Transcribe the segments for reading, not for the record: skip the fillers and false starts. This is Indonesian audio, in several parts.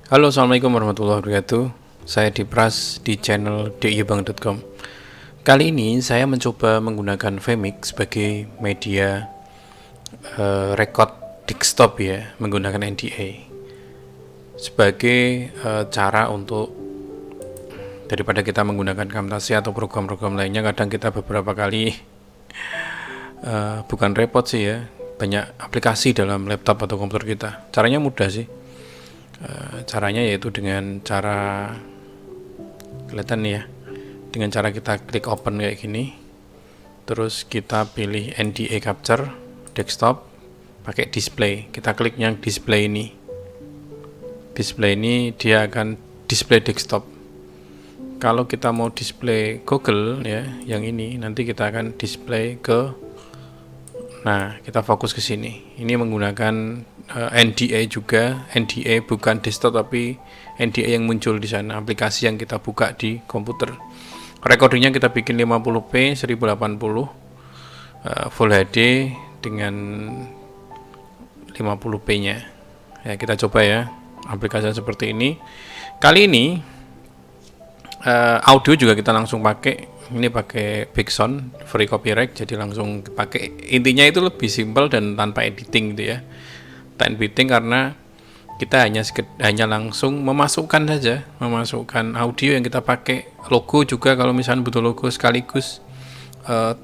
Halo, assalamualaikum warahmatullahi wabarakatuh. Saya Dipras di channel diyubang.com. Kali ini saya mencoba menggunakan Vmix sebagai media record desktop ya, menggunakan NDA sebagai cara untuk, daripada kita menggunakan Camtasia atau program-program lainnya. Kadang kita beberapa kali bukan repot sih ya, banyak aplikasi dalam laptop atau komputer kita. Caranya mudah sih. Caranya yaitu dengan cara, kelihatan nih ya, dengan cara kita klik open kayak gini, terus kita pilih NDA capture desktop, pakai display. Kita klik yang display ini. Display ini dia akan display desktop. Kalau kita mau display Google ya, yang ini nanti kita akan display ke, nah kita fokus ke sini. Ini menggunakan NDA juga, NDA bukan desktop tapi NDA yang muncul di sana, aplikasi yang kita buka di komputer. Recordingnya kita bikin 50p 1080 Full HD dengan 50p nya ya. Kita coba ya aplikasi seperti ini. Kali ini audio juga kita langsung pakai. Ini pakai background free copyright, jadi langsung pakai. Intinya itu lebih simpel dan tanpa editing gitu ya, tanpa editing, karena kita hanya langsung memasukkan audio yang kita pakai, logo juga kalau misalnya butuh logo, sekaligus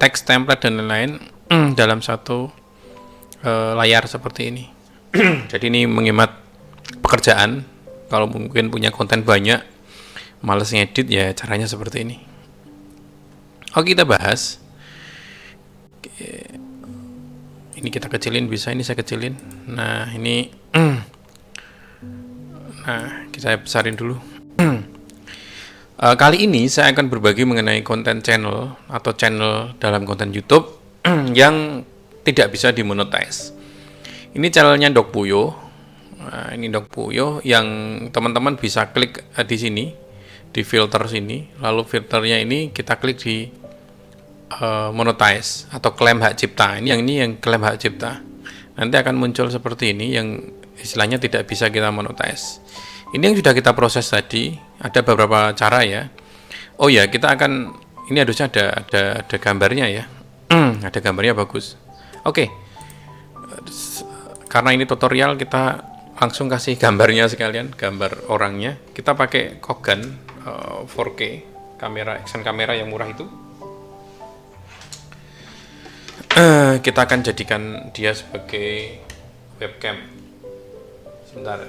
teks, template dan lain-lain dalam satu layar seperti ini. Jadi ini menghemat pekerjaan. Kalau mungkin punya konten banyak, males ngedit ya, caranya seperti ini. Oke, kita bahas. Ini kita kecilin bisa, ini saya kecilin. Nah, ini nah, kita besarin dulu. Kali ini saya akan berbagi mengenai konten channel atau channel dalam konten YouTube yang tidak bisa dimonetize. Ini channelnya Dok Puyo. Nah, ini Dok Puyo yang teman-teman bisa klik di sini, di filter sini. Lalu filternya ini kita klik di monetize atau klaim hak cipta. Ini yang klaim hak cipta. Nanti akan muncul seperti ini yang istilahnya tidak bisa kita monetize. Ini yang sudah kita proses tadi. Ada beberapa cara ya. Oh ya, kita akan, ini harusnya ada gambarnya ya. Ada gambarnya, bagus. Oke. Karena ini tutorial, kita langsung kasih gambarnya sekalian, gambar orangnya. Kita pakai Kogan 4K kamera, action kamera yang murah itu. Kita akan jadikan dia sebagai webcam. Sebentar,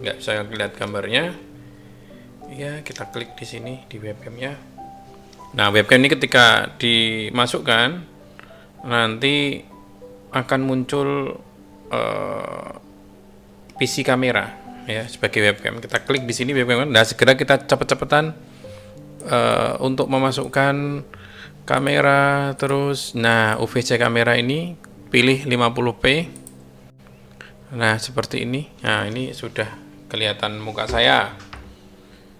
nggak bisa lihat gambarnya ya. Kita klik di sini di webcamnya. Nah, webcam ini ketika dimasukkan nanti akan muncul PC kamera ya sebagai webcam. Kita klik di sini webcam. Nah, segera kita cepet-cepetan untuk memasukkan kamera. Terus nah, UVC kamera ini pilih 50p. Nah, seperti ini. Nah, ini sudah kelihatan muka saya.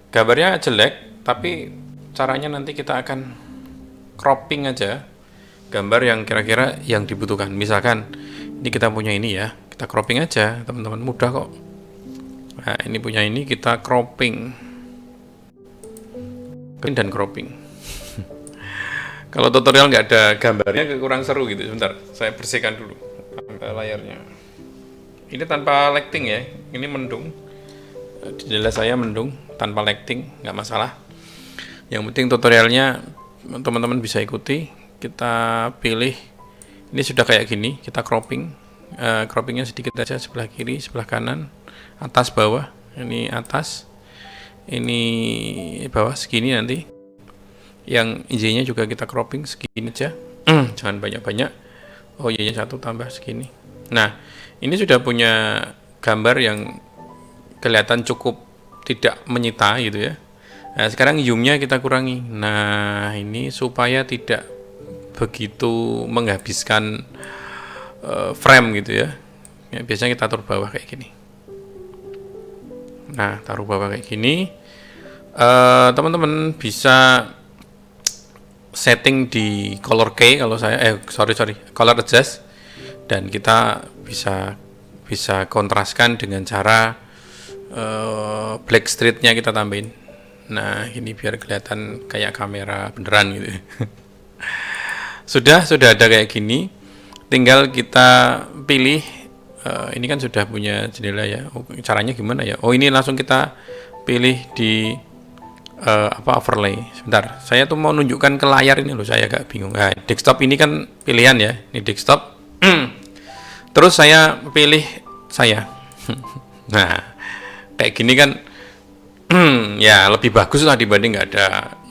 Gambarnya jelek, tapi caranya nanti kita akan cropping aja gambar yang kira-kira yang dibutuhkan. Misalkan ini kita punya ini ya, kita cropping aja teman-teman, mudah kok. Nah, ini punya ini, kita cropping dan cropping. Kalau tutorial nggak ada gambarnya kurang seru gitu. Sebentar, saya bersihkan dulu layarnya. Ini tanpa lighting ya, ini mendung. Jendela saya mendung, tanpa lighting, nggak masalah. Yang penting tutorialnya teman-teman bisa ikuti. Kita pilih, ini sudah kayak gini, kita cropping. Croppingnya sedikit aja, sebelah kiri, sebelah kanan, atas, bawah. Ini atas, ini bawah, segini nanti. Yang izinnya juga kita cropping segini aja, jangan banyak-banyak. Oh iya, satu tambah segini. Nah, ini sudah punya gambar yang kelihatan cukup tidak menyita gitu ya. Nah, sekarang zoomnya kita kurangi. Nah, ini supaya tidak begitu menghabiskan frame gitu ya. Ya, biasanya kita taruh bawah kayak gini. Nah, taruh bawah kayak gini. Teman-teman bisa setting di color key kalau saya color adjust, dan kita bisa kontraskan dengan cara Blackstreetnya kita tambahin. Nah, ini biar kelihatan kayak kamera beneran gitu. Sudah ada kayak gini. Tinggal kita pilih. Ini kan sudah punya jendela ya. Caranya gimana ya? Oh, ini langsung kita pilih di overlay. Sebentar, saya tuh mau nunjukkan ke layar ini loh, saya agak bingung. Nah, desktop ini kan pilihan ya, ini desktop. Terus saya pilih saya. Nah, kayak gini kan, ya lebih bagus lah dibanding nggak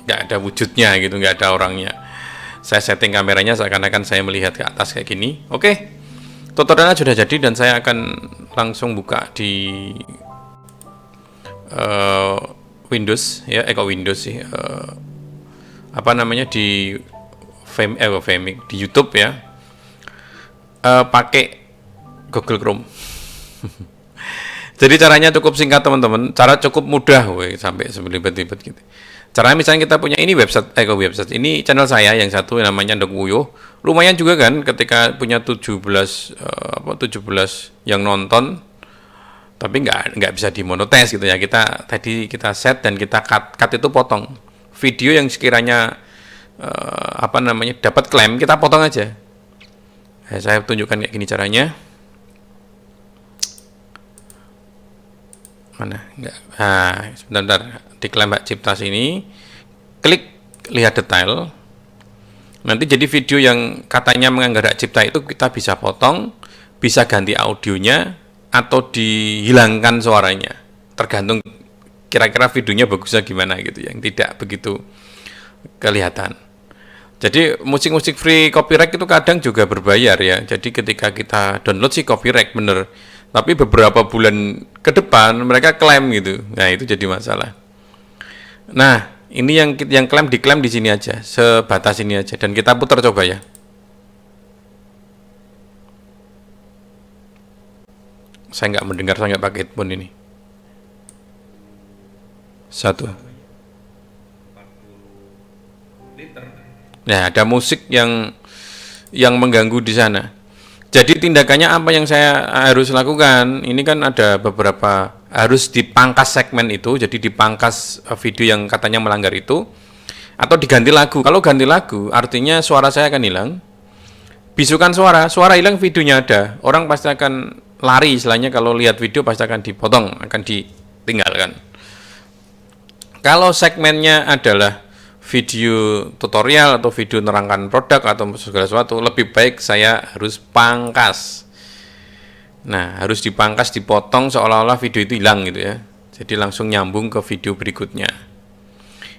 ada wujudnya gitu, nggak ada orangnya. Saya setting kameranya seakan-akan saya melihat ke atas kayak gini. Oke, tutorialnya sudah jadi dan saya akan langsung buka di Windows ya, Windows sih, apa namanya di Vimic di YouTube ya, pakai Google Chrome. Jadi caranya cukup singkat teman-teman, cara cukup mudah, sampai sebelibet-libet gitu. Caranya misalnya kita punya ini website, ini channel saya yang satu namanya Ndok Wuyo, lumayan juga kan ketika punya 17 yang nonton. Tapi nggak bisa dimonetize gitu ya. Tadi kita set dan kita cut itu potong. Video yang sekiranya dapat klaim kita potong aja. Saya tunjukkan kayak gini caranya. Mana? Enggak. Sebentar. Diklaim Hak Cipta sini. Klik lihat detail. Nanti jadi video yang katanya melanggar hak cipta itu kita bisa potong, bisa ganti audionya, atau dihilangkan suaranya, tergantung kira-kira videonya bagusnya gimana gitu, yang tidak begitu kelihatan. Jadi musik-musik free copyright itu kadang juga berbayar ya, jadi ketika kita download sih copyright bener, tapi beberapa bulan ke depan mereka klaim gitu, nah itu jadi masalah. Nah ini yang diklaim di sini aja, sebatas ini aja, dan kita putar coba ya. Saya nggak mendengar, saya nggak pakai headphone ini. Satu. Nah, ada musik yang mengganggu di sana. Jadi tindakannya apa yang saya harus lakukan? Ini kan ada beberapa, harus dipangkas segmen itu, jadi dipangkas video yang katanya melanggar itu, atau diganti lagu. Kalau ganti lagu, artinya suara saya akan hilang. Bisukan suara hilang, videonya ada. Orang pasti akan lari, istilahnya kalau lihat video pasti akan dipotong, akan ditinggalkan. Kalau segmennya adalah video tutorial atau video nerangkan produk atau segala sesuatu, lebih baik saya harus pangkas. Nah, harus dipangkas, dipotong seolah-olah video itu hilang gitu ya. Jadi langsung nyambung ke video berikutnya.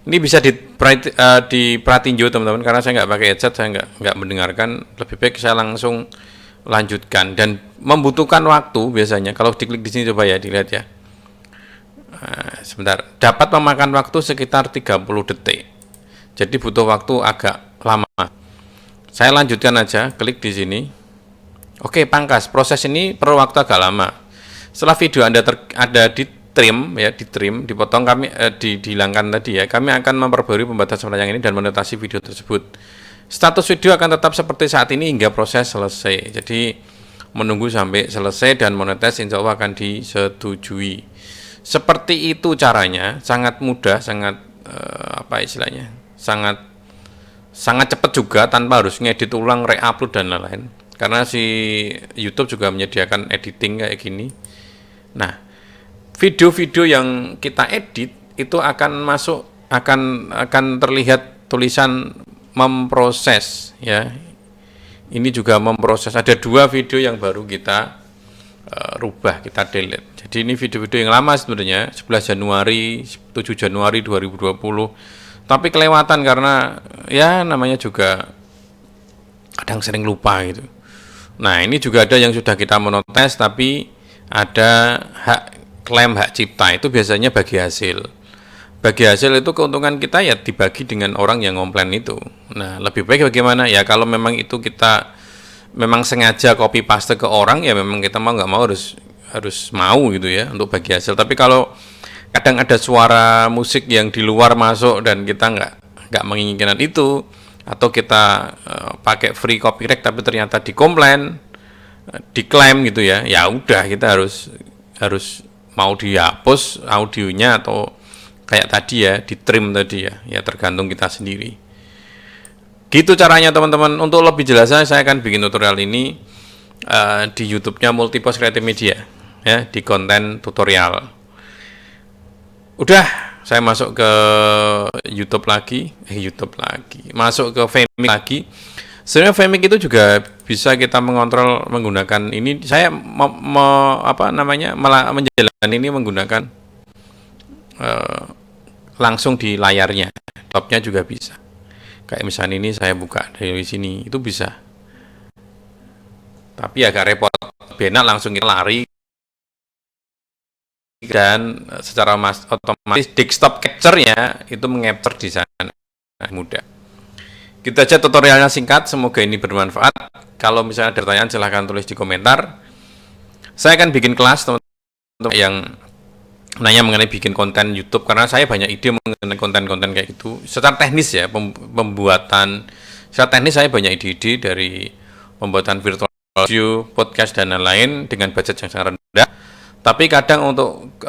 Ini bisa diperhatiin juga teman-teman, karena saya nggak pakai headset, saya nggak mendengarkan. Lebih baik saya langsung lanjutkan, dan membutuhkan waktu biasanya. Kalau diklik di sini coba ya, dilihat ya. Nah, sebentar, dapat memakan waktu sekitar 30 detik. Jadi butuh waktu agak lama. Saya lanjutkan aja, klik di sini. Oke, pangkas. Proses ini perlu waktu agak lama. Setelah video Anda ada di trim ya, dipotong, kami dihilangkan tadi ya. Kami akan memperbarui pembatasan yang ini dan monetasi video tersebut. Status video akan tetap seperti saat ini hingga proses selesai. Jadi menunggu sampai selesai dan monetize insya Allah akan disetujui. Seperti itu caranya, sangat mudah, sangat sangat cepat juga, tanpa harus ngedit ulang, re-upload dan lain-lain. Karena si YouTube juga menyediakan editing kayak gini. Nah, video-video yang kita edit itu akan masuk, akan terlihat tulisan memproses ya. Ini juga memproses. Ada 2 video yang baru kita rubah, kita delete. Jadi ini video-video yang lama sebenarnya, 11 Januari, 7 Januari 2020. Tapi kelewatan karena ya namanya juga kadang sering lupa gitu. Nah, ini juga ada yang sudah kita monetize tapi ada klaim hak cipta, itu biasanya bagi hasil. Bagi hasil itu keuntungan kita ya dibagi dengan orang yang komplain itu. Nah, lebih baik bagaimana? Ya kalau memang itu kita memang sengaja copy paste ke orang, ya memang kita mau nggak mau harus mau gitu ya untuk bagi hasil. Tapi kalau kadang ada suara musik yang di luar masuk dan kita nggak menginginkan itu, atau kita pakai free copyright tapi ternyata dikomplain, diklaim gitu ya, ya udah kita harus mau dihapus audionya atau kayak tadi ya, di trim tadi ya, ya tergantung kita sendiri. Gitu caranya teman-teman. Untuk lebih jelasnya saya akan bikin tutorial ini di YouTube-nya Multipos Creative Media ya, di konten tutorial. Udah, saya masuk ke YouTube lagi, masuk ke Vmix lagi. Sebenarnya Vmix itu juga bisa kita mengontrol menggunakan ini. Saya menjalankan ini menggunakan langsung di layarnya. Laptopnya juga bisa. Kayak misalnya ini saya buka dari sini, itu bisa. Tapi agak repot. Benak langsung kita lari dan secara otomatis desktop capture-nya itu mengcapture di sana mudah. Gitu aja tutorialnya singkat, semoga ini bermanfaat. Kalau misalnya ada pertanyaan silahkan tulis di komentar. Saya akan bikin kelas teman-teman yang nanya mengenai bikin konten YouTube, karena saya banyak ide mengenai konten-konten kayak gitu. Secara teknis ya, pembuatan secara teknis saya banyak ide-ide dari pembuatan virtual video, podcast dan lain-lain dengan budget yang sangat rendah. Tapi kadang untuk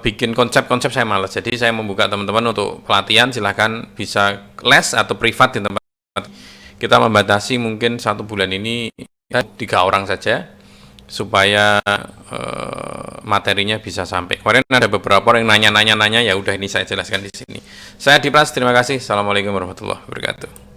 bikin konsep-konsep saya malas. Jadi saya membuka teman-teman untuk pelatihan, silahkan bisa les atau privat di tempat. Kita membatasi mungkin 1 bulan ini ya, 3 orang saja supaya materinya bisa sampai. Kemarin ada beberapa orang yang nanya, ya udah ini saya jelaskan di sini. Saya Dipras, terima kasih. Assalamualaikum warahmatullahi wabarakatuh.